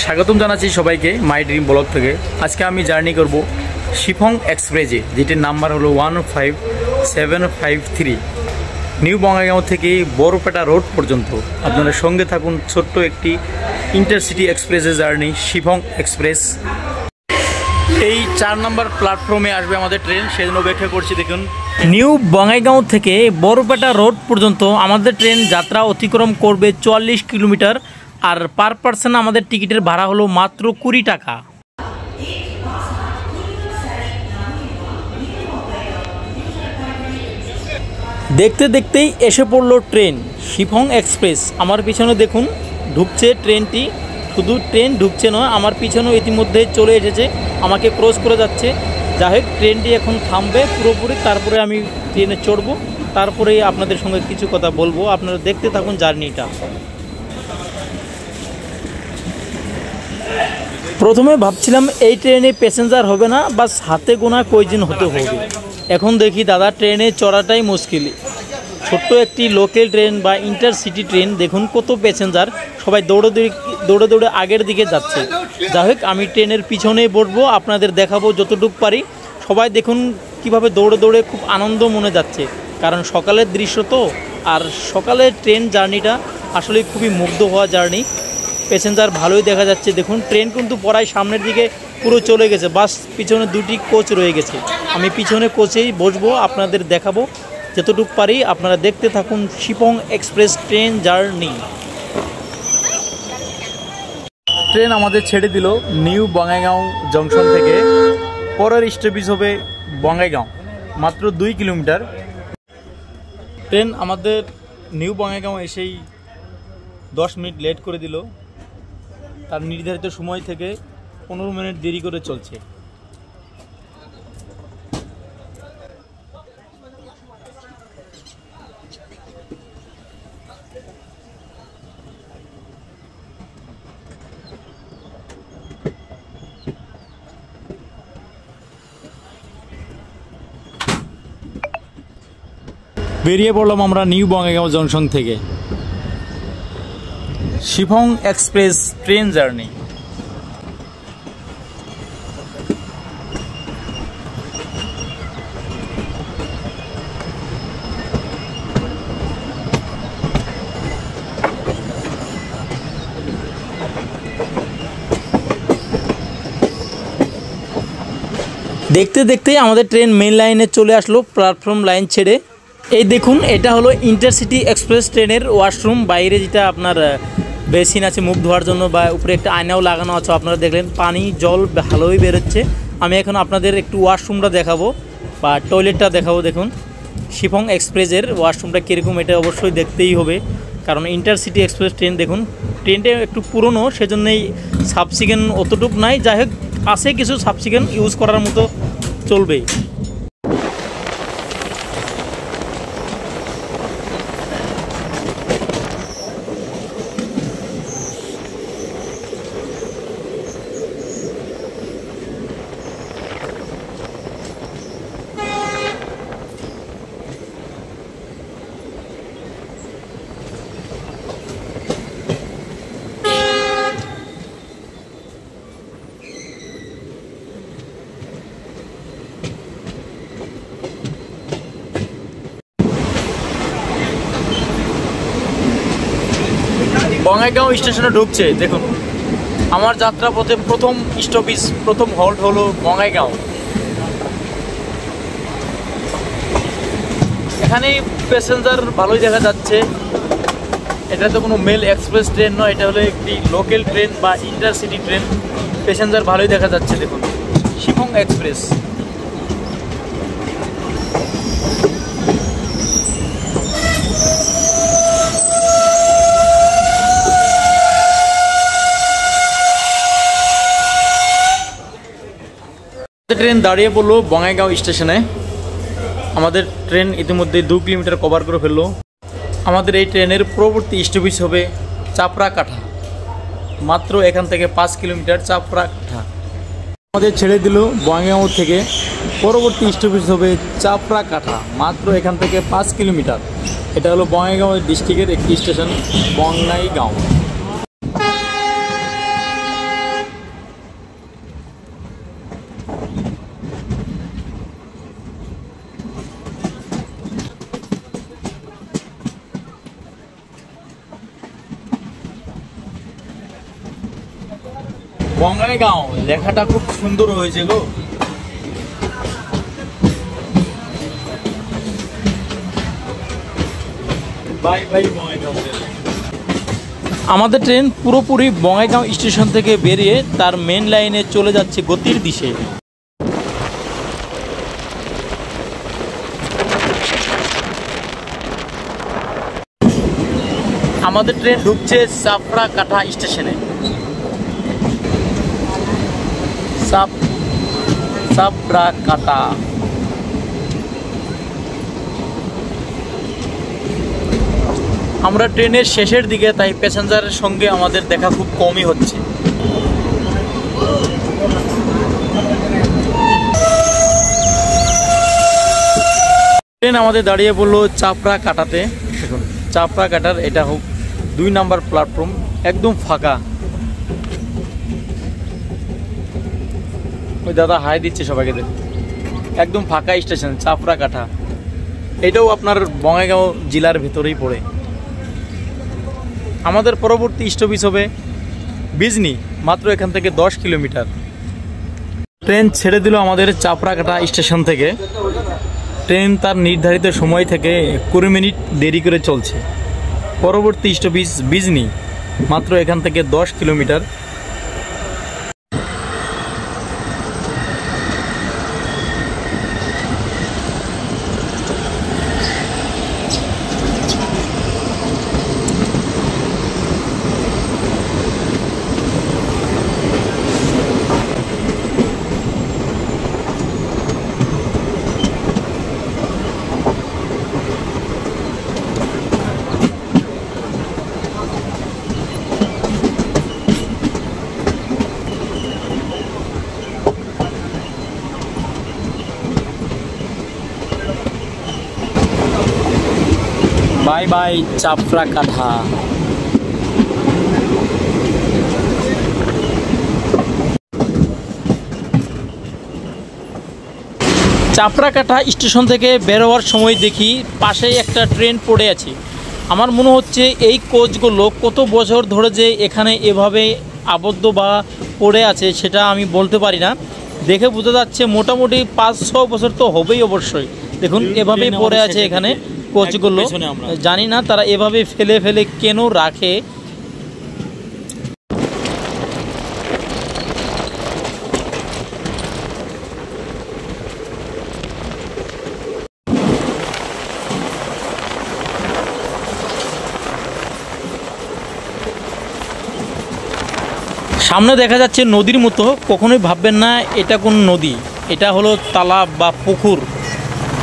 স্বাগতম জানাচ্ছি সবাইকে মাই ড্রিম ব্লগ থেকে। আজকে আমি জার্নি করব শিফং এক্সপ্রেসে, যেটির নাম্বার হলো 15753, নিউ বঙ্গাইগাঁও থেকে বড়পেটা রোড পর্যন্ত। আপনারা সঙ্গে থাকুন, ছোট্ট একটি ইন্টারসিটি এক্সপ্রেসের জার্নি শিফং এক্সপ্রেস। এই 4 নম্বর প্ল্যাটফর্মে আসবে আমাদের ট্রেন, সেজন্য অপেক্ষা করছি। দেখুন, নিউ বঙ্গাইগাঁও থেকে বড়পেটা রোড পর্যন্ত আমাদের ট্রেন যাত্রা অতিক্রম করবে 44 কিলোমিটার, আর পার পার্সন আমাদের টিকিটের ভাড়া হলো মাত্র 20 টাকা। দেখতে দেখতেই এসে পড়লো ট্রেন শিফং এক্সপ্রেস। আমার পিছনে দেখুন ঢুকছে ট্রেনটি। শুধু ট্রেন ঢুকছে নয়, আমার পিছনেও ইতিমধ্যে চলে এসেছে, আমাকে ক্রস করে যাচ্ছে। যাই হোক, ট্রেনটি এখন থামবে পুরোপুরি, তারপরে আমি ট্রেনে চড়বো, তারপরেই আপনাদের সঙ্গে কিছু কথা বলবো। আপনারা দেখতে থাকুন জার্নিটা। প্রথমে ভাবছিলাম এই ট্রেনে প্যাসেঞ্জার হবে না, বাস হাতে গোনা কয়জন হতে হবে। এখন দেখি দাদা, ট্রেনে চড়াটাই মুশকিল। ছোট্ট একটি লোকাল ট্রেন বা ইন্টারসিটি ট্রেন, দেখুন কত প্যাসেঞ্জার, সবাই দৌড়ে দৌড়ে আগের দিকে যাচ্ছে। যাই হোক, আমি ট্রেনের পিছনেই বসবো, আপনাদের দেখাবো যতটুকু পারি। সবাই দেখুন কিভাবে দৌড়ে দৌড়ে খুব আনন্দ মনে যাচ্ছে, কারণ সকালের দৃশ্য তো। আর সকালের ট্রেন জার্নিটা আসলে খুবই মুগ্ধ হওয়া জার্নি। প্যাসেঞ্জার ভালোই দেখা যাচ্ছে। দেখুন, ট্রেন কিন্তু প্রায় সামনের দিকে পুরো চলে গেছে, বাস পিছনে 2টি কোচ রয়ে গেছে। আমি পিছনে কোচেই বসবো, আপনাদের দেখাবো যতটুকু পারি। আপনারা দেখতে থাকুন Shifung express train journey. Train আমাদের ছেড়ে দিল নিউ বঙ্গাইগাঁও জংশন থেকে। পরের স্টপেজ হবে বঙ্গাইগাঁও, মাত্র 2 কিলোমিটার। ট্রেন আমাদের নিউ বঙ্গাইগাঁও এসেই 10 মিনিট লেট করে দিল। তার নির্ধারিত সময় থেকে 15 মিনিট দেরি করে চলছে। বেরিয়ে পড়লাম আমরা নিউ বঙ্গাইগাঁও জংশন থেকে। Shifung express train journey. দেখতে দেখতেই আমাদের ট্রেন মেন লাইনে চলে আসলো, প্ল্যাটফর্ম লাইন ছেড়ে। এই দেখুন, এটা হলো ইন্টারসিটি এক্সপ্রেস ট্রেনের ওয়াশরুম। বাইরে যেটা আপনার বেসিন আছে মুখ ধোয়ার জন্য, বা উপরে একটা আয়নাও লাগানো আছে। আপনারা দেখলেন পানি জল ভালোই বেরোচ্ছে। আমি এখন আপনাদের একটু ওয়াশরুমটা দেখাবো, বা টয়লেটটা দেখাবো। দেখুন শিফং এক্সপ্রেসের ওয়াশরুমটা কীরকম, এটা অবশ্যই দেখতেই হবে, কারণ ইন্টারসিটি এক্সপ্রেস ট্রেন। দেখুন, ট্রেনটা একটু পুরনো, সেজন্যই সাবসিকেন অতটুকু নাই। যাই হোক, আছে কিছু সাবসিকেন ইউজ করার মতো, চলবে। বঙ্গাইগাঁও স্টেশনে ঢুকছে। দেখুন, আমার যাত্রা পথে প্রথম স্টপেজ, প্রথম হল্ট হলো বঙ্গাইগাঁও। এখানে প্যাসেঞ্জার ভালোই দেখা যাচ্ছে। এটা তো কোনো মেল এক্সপ্রেস ট্রেন নয়, এটা হলো একটি লোকাল ট্রেন বা ইন্টারসিটি ট্রেন। প্যাসেঞ্জার ভালোই দেখা যাচ্ছে। দেখুন শিফং এক্সপ্রেস। ট্রেন দাঁড়িয়ে পড়লো বঙ্গাইগাঁও স্টেশনে। আমাদের ট্রেন ইতিমধ্যে 2 কিলোমিটার কভার করে ফেললো। আমাদের এই ট্রেনের পরবর্তী স্টপেজ হবে চাপড়াকাঠা, মাত্র এখান থেকে 5 কিলোমিটার চাপড়াকাঠা। আমাদের ছেড়ে দিল বঙ্গাইগাঁও থেকে, পরবর্তী স্টপেজ হবে চাপড়াকাঠা, মাত্র এখান থেকে 5 কিলোমিটার। এটা হলো বঙ্গাইগাঁও ডিস্ট্রিক্টের একটি স্টেশন, বঙ্গাইগাঁও। বঙ্গাইগাঁও লেখাটা খুব সুন্দর হয়েছে গো। Bye bye Bongaigaon. আমাদের ট্রেন পুরোপুরি বঙ্গাইগাঁও স্টেশন থেকে বেরিয়ে তার মেন লাইনে চলে যাচ্ছে গতির দিশে। আমাদের ট্রেন ঢুকছে চাপড়াকাটা স্টেশনে। চাপড়াকাটা আমরা ট্রেনের শেষের দিকে, তাই প্যাসেঞ্জারের সঙ্গে আমাদের দেখা খুব কমই হচ্ছে। ট্রেন আমাদের দাঁড়িয়ে পড়লো চাপড়াকাটাতে। দেখুন চাপড়াকাটার এটা হোক 2 নাম্বার প্ল্যাটফর্ম, একদম ফাঁকা। ওই দাদা হাই দিচ্ছে সবাইকে, দেখুন একদম ফাঁকা স্টেশন চাপড়াকাটা। এটাও আপনার বঙ্গাইগাঁও জেলার ভেতরেই পড়ে। আমাদের পরবর্তী স্টপেজ হবে বিজনি, মাত্র এখান থেকে 10 কিলোমিটার। ট্রেন ছেড়ে দিল আমাদের চাপড়াকাটা স্টেশন থেকে। ট্রেন তার নির্ধারিত সময় থেকে 20 মিনিট দেরি করে চলছে। পরবর্তী স্টপেজ বিজনি, মাত্র এখান থেকে 10 kilometre. Bye bye Chaprakata. Chaprakata station থেকে বের হওয়ার সময় দেখি পাশেই একটা ট্রেন পড়ে আছে। আমার মনে হচ্ছে এই কোচগুলো কত বছর ধরে যে এখানে এভাবে আবদ্ধ বা পড়ে আছে সেটা আমি বলতে পারি না। দেখে বোঝা যাচ্ছে মোটামুটি 5-6 বছর তো হবেই অবশ্যই। দেখুন এভাবেই পড়ে আছে এখানে কোচগুলো। জানি না তারা এভাবে ফেলে ফেলে কেন রাখে। সামনে দেখা যাচ্ছে নদীর মতো, কখনোই ভাববেন না এটা কোন নদী। এটা হলো তালাব বা পুকুর,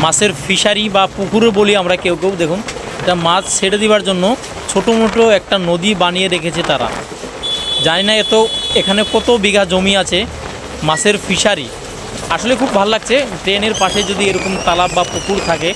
মাছের ফিশারি বা পুকুরও বলি আমরা কেউ কেউ। দেখুন এটা মাছ ছেড়ে দেওয়ার জন্য ছোটো মোটো একটা নদী বানিয়ে রেখেছে তারা। জানি না এখানে কত বিঘা জমি আছে, মাছের ফিশারি। আসলে খুব ভালো লাগছে। ট্রেনের পাশে যদি এরকম তালাব বা পুকুর থাকে,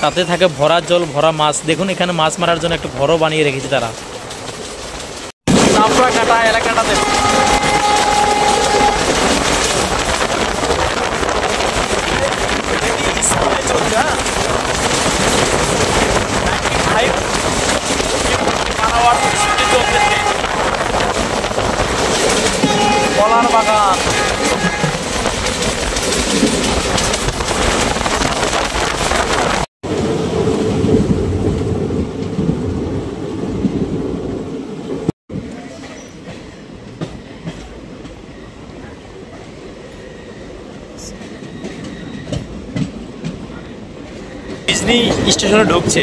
তাতে থাকে ভরা জল, ভরা মাছ। দেখুন এখানে মাছ মারার জন্য একটা ঘরও বানিয়ে রেখেছে তারা। চাপড়াকাটা এলাকাটাতে কলার বাগান। বিজনি স্টেশনে ঢুকছে।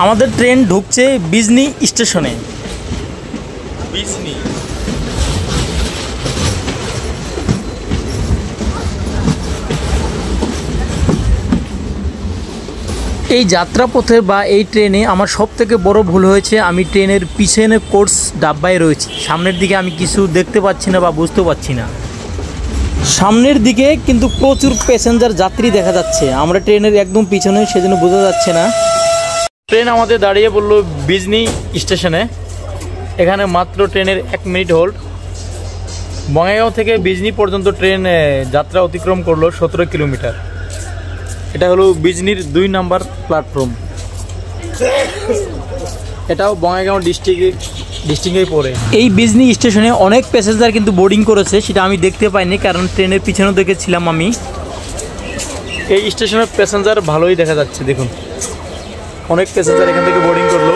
আমাদের ট্রেন ঢুকছে বিজনি স্টেশনে। বিজনি এই যাত্রাপথে বা এই ট্রেনে আমার সবথেকে বড় ভুল হয়েছে, আমি ট্রেনের পিছনে কোচ ডাব্বায় রয়েছি। সামনের দিকে আমি কিছু দেখতে পাচ্ছি না বা বুঝতে পারছি না। সামনের দিকে কিন্তু প্রচুর প্যাসেঞ্জার যাত্রী দেখা যাচ্ছে, আমরা ট্রেনের একদম পিছনে, সেজন্য বোঝা যাচ্ছে না। ট্রেন আমাদের দাঁড়িয়ে পড়লো বিজনি স্টেশনে। এখানে মাত্র ট্রেনের 1 মিনিট হোল্ড। বঙ্গাইগাঁও থেকে বিজনি পর্যন্ত ট্রেন যাত্রা অতিক্রম করলো 17 কিলোমিটার। এটা হলো বিজনির 2 নাম্বার প্ল্যাটফর্ম। এটাও বঙ্গাইগাঁও ডিস্ট্রিক্টে পড়ে। এই বিজনি স্টেশনে অনেক প্যাসেঞ্জার কিন্তু বোর্ডিং করেছে, সেটা আমি দেখতে পাইনি কারণ ট্রেনের পিছনে দেখেছিলাম আমি। এই স্টেশনের প্যাসেঞ্জার ভালোই দেখা যাচ্ছে, দেখুন অনেক প্যাসেঞ্জার এখান থেকে বোর্ডিং করলো।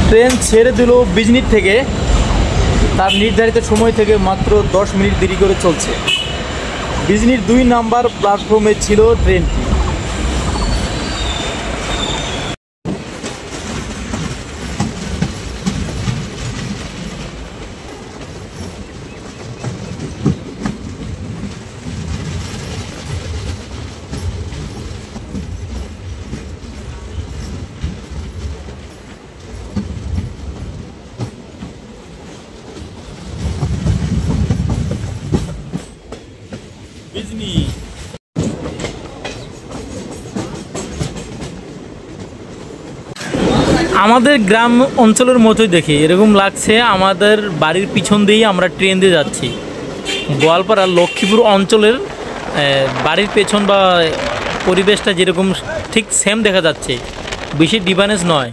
ট্রেন ছেড়ে দিল বিজনির থেকে, তার নির্ধারিত সময় থেকে মাত্র 10 মিনিট দেরি করে চলছে। বিজনির 2 নাম্বার প্ল্যাটফর্মে ছিল ট্রেনটি। আমাদের গ্রাম অঞ্চলের মতোই দেখি এরকম লাগছে, আমাদের বাড়ির পিছন দিয়েই আমরা ট্রেন দিয়ে যাচ্ছি। গোয়ালপাড়া লক্ষ্মীপুর অঞ্চলের বাড়ির পেছন বা পরিবেশটা যেরকম ঠিক সেম দেখা যাচ্ছে, বেশি ডিফারেন্স নয়।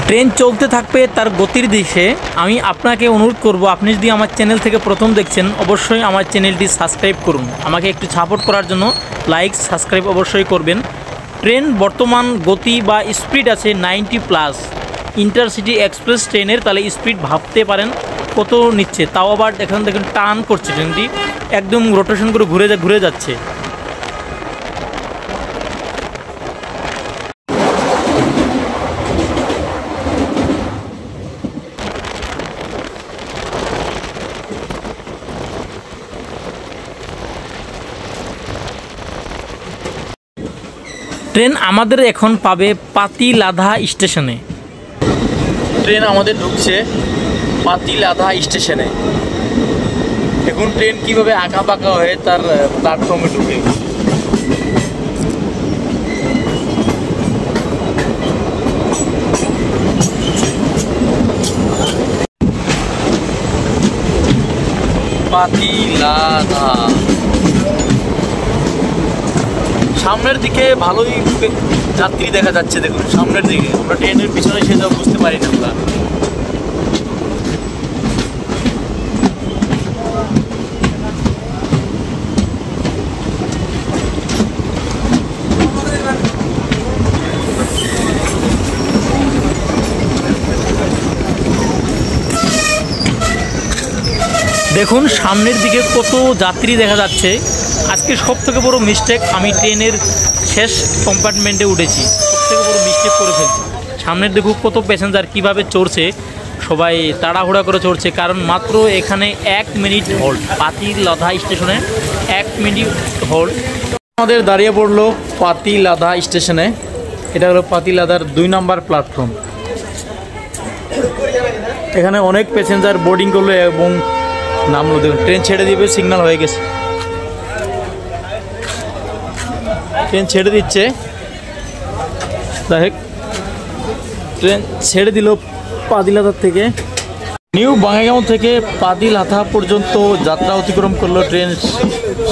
ট্রেন চলতে থাকবে তার গতির দিকে। আমি আপনাকে অনুরোধ করব, আপনি যদি আমার চ্যানেল থেকে প্রথম দেখছেন অবশ্যই আমার চ্যানেলটি সাবস্ক্রাইব করুন। আমাকে একটু সাপোর্ট করার জন্য লাইক সাবস্ক্রাইব অবশ্যই করবেন। ট্রেন বর্তমান গতি বা স্পিড আছে 90+। ইন্টারসিটি এক্সপ্রেস ট্রেনের তাহলে স্পিড ভাবতে পারেন কত নিচ্ছে, তাও আবার এখন দেখুন টার্ন করছে, ট্রেনটি একদম রোটেশন করে ঘুরে যাচ্ছে। ট্রেন আমাদের এখন পাবে পাতিলাধা স্টেশনে। ট্রেন আমাদের ঢুকছে পাতিলাধা স্টেশনে। এখন ট্রেন কিভাবে আঁকা বাঁকা হয়ে তার প্ল্যাটফর্মে ঢুকে। পাতিলাধা সামনের দিকে ভালোই যাত্রী দেখা যাচ্ছে, দেখুন সামনের দিকে। আমরা ট্রেনের পিছনে সে যাও বুঝতে পারি না আমরা। দেখুন সামনের দিকে কত যাত্রী দেখা যাচ্ছে। আজকে সবথেকে বড় মিস্টেক, আমি ট্রেনের শেষ কম্পার্টমেন্টে উঠেছি, সবথেকে বড় মিস্টেক করে ফেলছি। সামনের দেখুন কত প্যাসেঞ্জার কিভাবে চড়ছে, সবাই তাড়াহুড়া করে চড়ছে, কারণ মাত্র এখানে 1 মিনিট হোল্ড। পাতিলাধা স্টেশনে 1 মিনিট হোল্ড। আমাদের দাঁড়িয়ে পড়লো পাতিলাধা স্টেশনে। এটা হলো পাতিলাধার 2 নাম্বার প্ল্যাটফর্ম। এখানে অনেক প্যাসেঞ্জার বোর্ডিং করলো এবং নামলো। দেখুন ট্রেন ছেড়ে দিবে, সিগন্যাল হয়ে গেছে, ট্রেন ছেড়ে দিচ্ছে। দেখ ট্রেন ছেড়ে দিল পাতিলাধা থেকে। নিউ বঙ্গাইগাঁও থেকে পাতিলাধা পর্যন্ত যাত্রা অতিক্রম করলো ট্রেন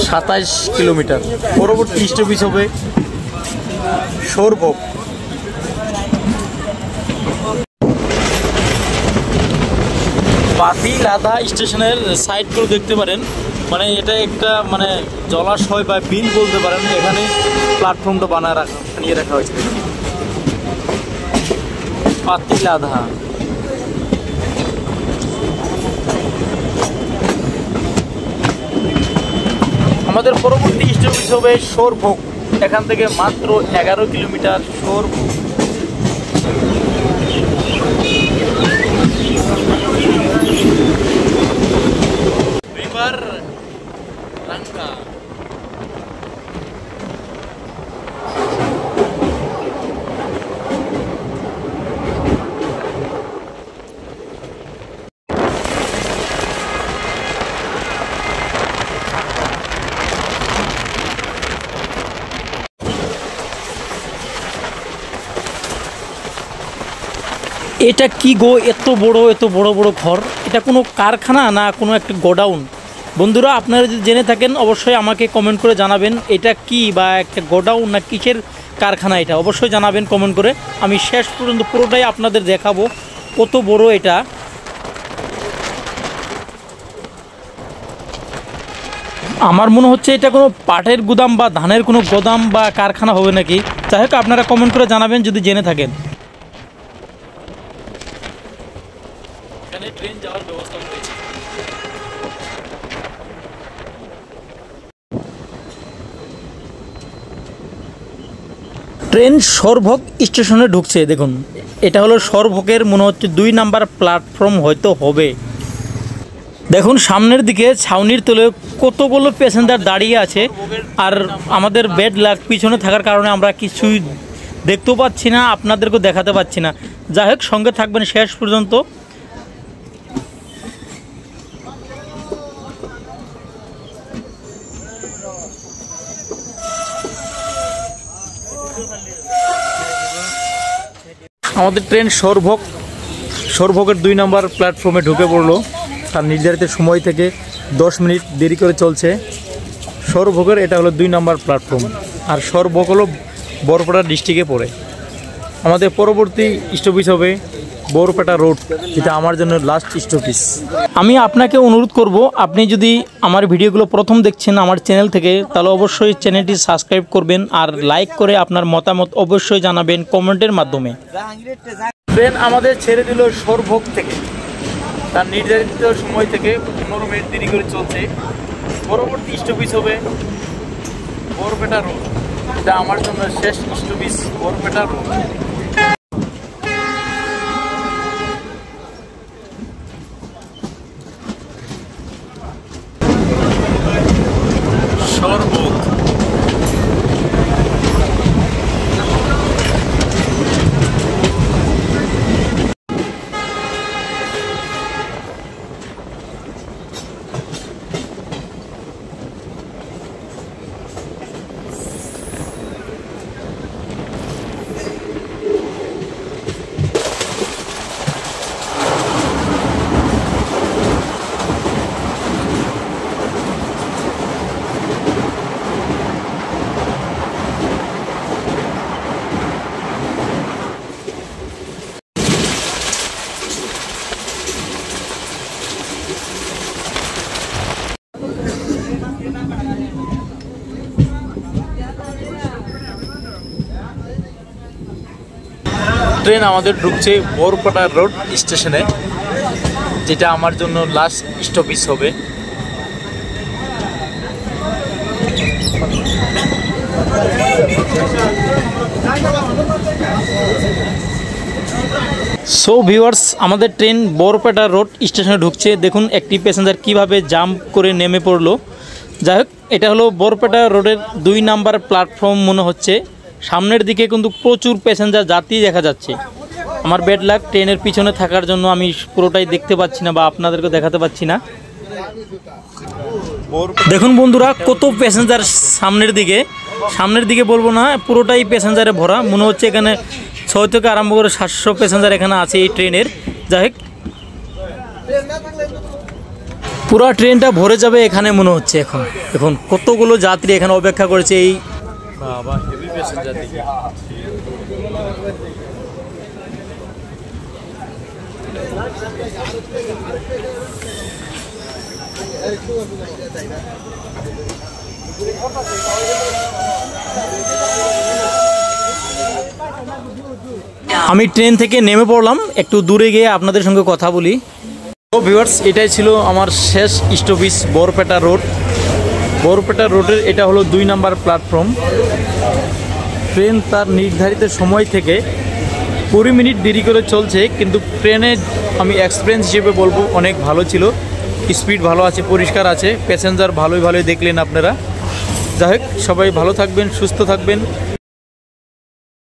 27 কিলোমিটার। পরবর্তী স্টপেজ হবে সৌরভোগ। পাতিলাধা স্টেশনের সাইডগুলো দেখতে পারেন, মানে এটা একটা মানে জলাশয় বা বিল বলতে পারেন। এখানে প্ল্যাটফর্মটা বানিয়ে রাখা হয়েছে পাতিলাধা। আমাদের পরবর্তী স্টপেজ হবে সৌরভোগ। এখান থেকে মাত্র 11 কিলোমিটার সৌরভোগ। রিভার রাঙ্গা। এটা কি গো, এত বড় বড় ঘর? এটা কোনো কারখানা না কোনো একটা গোডাউন? বন্ধুরা, আপনারা যদি জেনে থাকেন অবশ্যই আমাকে কমেন্ট করে জানাবেন এটা কি, বা একটা গোডাউন না কিসের কারখানা, এটা অবশ্যই জানাবেন কমেন্ট করে। আমি শেষ পর্যন্ত পুরোটাই আপনাদের দেখাবো কত বড় এটা। আমার মনে হচ্ছে এটা কোনো পাটের গুদাম বা ধানের কোনো গোদাম বা কারখানা হবে নাকি। যাই হোক, আপনারা কমেন্ট করে জানাবেন যদি জেনে থাকেন। এখানে ট্রেন যাওয়ার ব্যবস্থা রয়েছে। ট্রেন সরভোগ স্টেশনে ঢুকছে। দেখুন, এটা হলো সরভোগের মনে হচ্ছে 2 নাম্বার প্ল্যাটফর্ম হয়তো হবে। দেখুন সামনের দিকে ছাউনির তলে কতগুলো প্যাসেঞ্জার দাঁড়িয়ে আছে, আর আমাদের বেড লাগ পিছনে থাকার কারণে আমরা কিছুই দেখতেও পাচ্ছি না, আপনাদেরকেও দেখাতে পাচ্ছি না। যাই হোক, সঙ্গে থাকবেন শেষ পর্যন্ত। আমাদের ট্রেন সরভোগের 2 নাম্বার প্ল্যাটফর্মে ঢুকে পড়লো। তার নির্ধারিত সময় থেকে 10 মিনিট দেরি করে চলছে। সরভোগের এটা হলো 2 নাম্বার প্ল্যাটফর্ম, আর সরভোগ হলো বরপেটা ডিস্ট্রিক্টে পড়ে। আমাদের পরবর্তী স্টপেজ হবে বরপেটা রোড, যেটা আমার জন্য লাস্ট স্টপেজ। আমি আপনাকে অনুরোধ করব, আপনি যদি আমার ভিডিওগুলো প্রথম দেখছেন আমার চ্যানেল থেকে, তাহলে অবশ্যই চ্যানেলটি সাবস্ক্রাইব করবেন, আর লাইক করে আপনার মতামত অবশ্যই জানাবেন কমেন্টের মাধ্যমে। ট্রেন আমাদের ছেড়ে দিল সরভোগ থেকে, তার নির্ধারিত সময় থেকে 15 মিনিট দেরি করে চলছে। পরবর্তী স্টপেজ হবে বরপেটা রোড, এটা আমার জন্য শেষ stoppage Barpeta road. Sarbhog train আমাদের ঢুকছে বরপেটা রোড স্টেশনে, যেটা আমার জন্য লাস্ট স্টপেজ হবে। সো ভিউয়ার্স, আমাদের ট্রেন বরপেটা রোড স্টেশনে ঢুকছে। দেখুন একটি প্যাসেঞ্জার কিভাবে জাম্প করে নেমে পড়লো। যাই হোক, এটা হলো বরপেটা রোডের 2 নাম্বার প্ল্যাটফর্ম মনে হচ্ছে। সামনের দিকে কিন্তু প্রচুর প্যাসেঞ্জার যাত্রী দেখা যাচ্ছে। আমার বেড লাগ, ট্রেনের পিছনে থাকার জন্য আমি পুরোটাই দেখতে পাচ্ছি না বা আপনাদেরকে দেখাতে পাচ্ছি না। দেখুন বন্ধুরা, কত প্যাসেঞ্জার সামনের দিকে বলবো না, পুরোটাই প্যাসেঞ্জারে ভরা। মনে হচ্ছে এখানে 6 থেকে আরম্ভ করে 700 প্যাসেঞ্জার এখানে আছে এই ট্রেনের। যাই হোক, পুরো ট্রেনটা ভরে যাবে এখানে মনে হচ্ছে। এখন কতগুলো যাত্রী এখানে অপেক্ষা করেছে। এই বাবা, হেভি প্যাসেঞ্জার দেখি। আমি ট্রেন থেকে নেমে পড়লাম, একটু দূরে গিয়ে আপনাদের সঙ্গে কথা বলি। তো ভিউয়ার্স, এটাই ছিল আমার শেষ স্টপেজ বরপেটা রোড। বরপেটা রোডের এটা হলো 2 নাম্বার প্ল্যাটফর্ম। ট্রেন তার নির্ধারিত সময় থেকে 20 মিনিট দেরি করে চলছে, কিন্তু ট্রেনে আমি এক্সপিরিয়েন্স হিসেবে বলবো অনেক ভালো ছিল। স্পিড ভালো আছে, পরিষ্কার আছে, প্যাসেঞ্জার ভালোই দেখলেন আপনারা। যাই হোক, সবাই ভালো থাকবেন, সুস্থ থাকবেন।